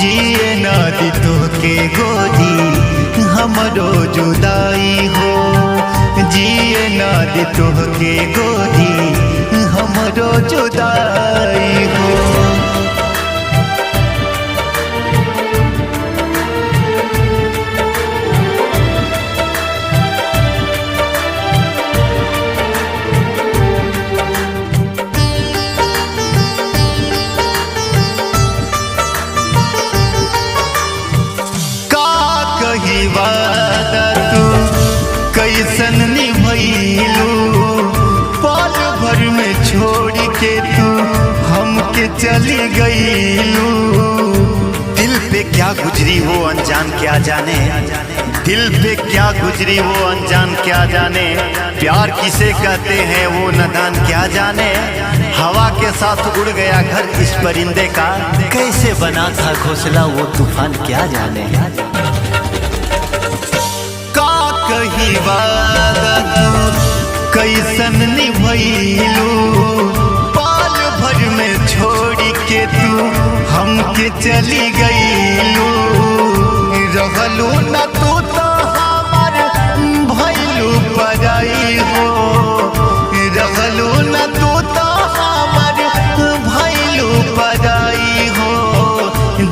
जिए ना दी तोहके गोरी हमरो जुदाई हो। जिए ना दी तोहके गोरी हमरो जुदाई हो। वादा तू कैसन निभैलू, पल भर में छोड़ के तू हमके चली गईलू। दिल पे क्या गुजरी वो अनजान क्या जाने, दिल पे क्या गुजरी वो अनजान क्या जाने। प्यार किसे कहते हैं वो नादान क्या जाने। हवा के साथ उड़ गया घर इस परिंदे का, कैसे बना था घोंसला वो तूफान क्या जाने। कही वादा तू कैसन निभैलू, पल भर में छोड़ के तू हमके चली गईलू। रहलू न तू तो हमार भैलू पराई हो। रहलू न तू तो हमार भैलू पराई हो।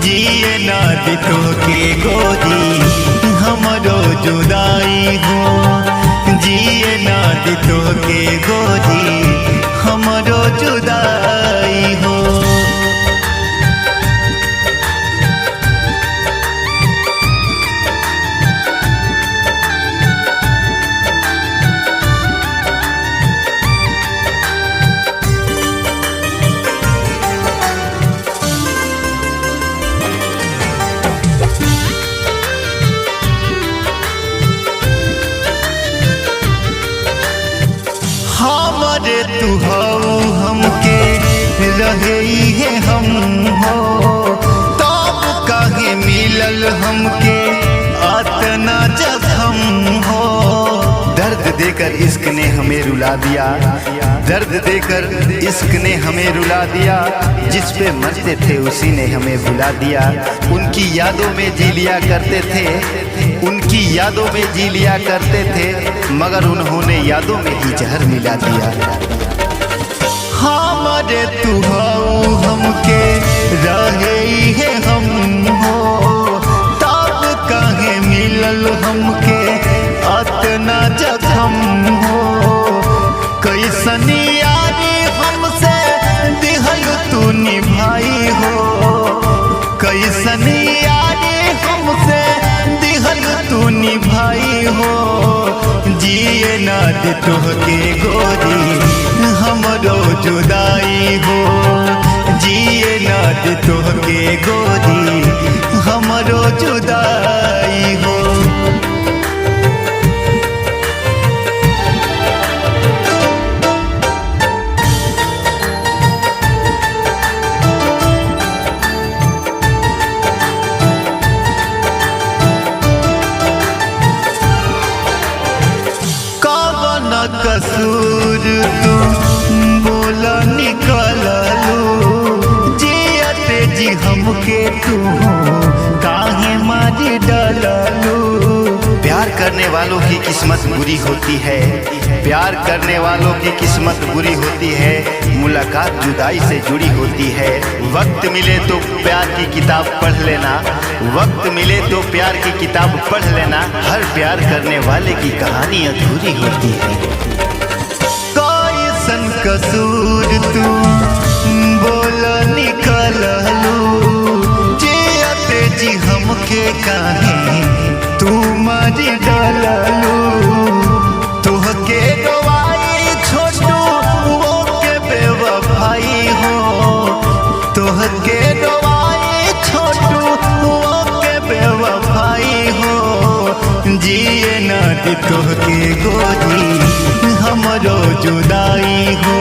जिए ना दी तोहके गोरी हमरो जुदाई हो। जिए ना दी तोहके गोरी हमरो जुदाई हो। हमारे तू हो हमके रहे है हम हो, तब काहे मिलल हमके अतना जख्म हो। दर्द देकर इश्क ने हमें रुला दिया, दर्द देकर इश्क ने हमें रुला दिया। जिस पे मरते थे उसी ने हमें भुला दिया। उनकी यादों में जी लिया करते थे, उनकी यादों में जी लिया करते थे, मगर उन्होंने यादों में ही जहर मिला दिया। हमारे तू हो हमके रहे है हम हो, तब काहे मिलल हमके अतना जख्म हो। कैसन यारी हमसे दिहल तू निभाई हो। कैसन यारी हमसे दिहल तू निभाई हो। जिए ना दी तोहके गोरी हमरो जुदाई हो। जिए ना दी तोहके गोरी हमरो जुदाई हो। कसूर तू बोला निकललू, जियते जी हमके तू काहे मारी डाललू। प्यार करने वालों की किस्मत बुरी होती है, प्यार करने वालों की किस्मत बुरी होती है। मुलाकात जुदाई से जुड़ी होती है। वक्त मिले तो प्यार की किताब पढ़ लेना, वक्त मिले तो प्यार की किताब पढ़ लेना। हर प्यार करने वाले की कहानी अधूरी होती है। कैसन कसूर तू बोला निकललू, जियते जी हमके काहे तू मारी डाललू। तोहके गवाई छोटू वो के बेवफाई हो। तोहके गवाई छोटू वो के बेवफाई हो। जिए ना दी तोहके गोरी हमरो जुदाई हो।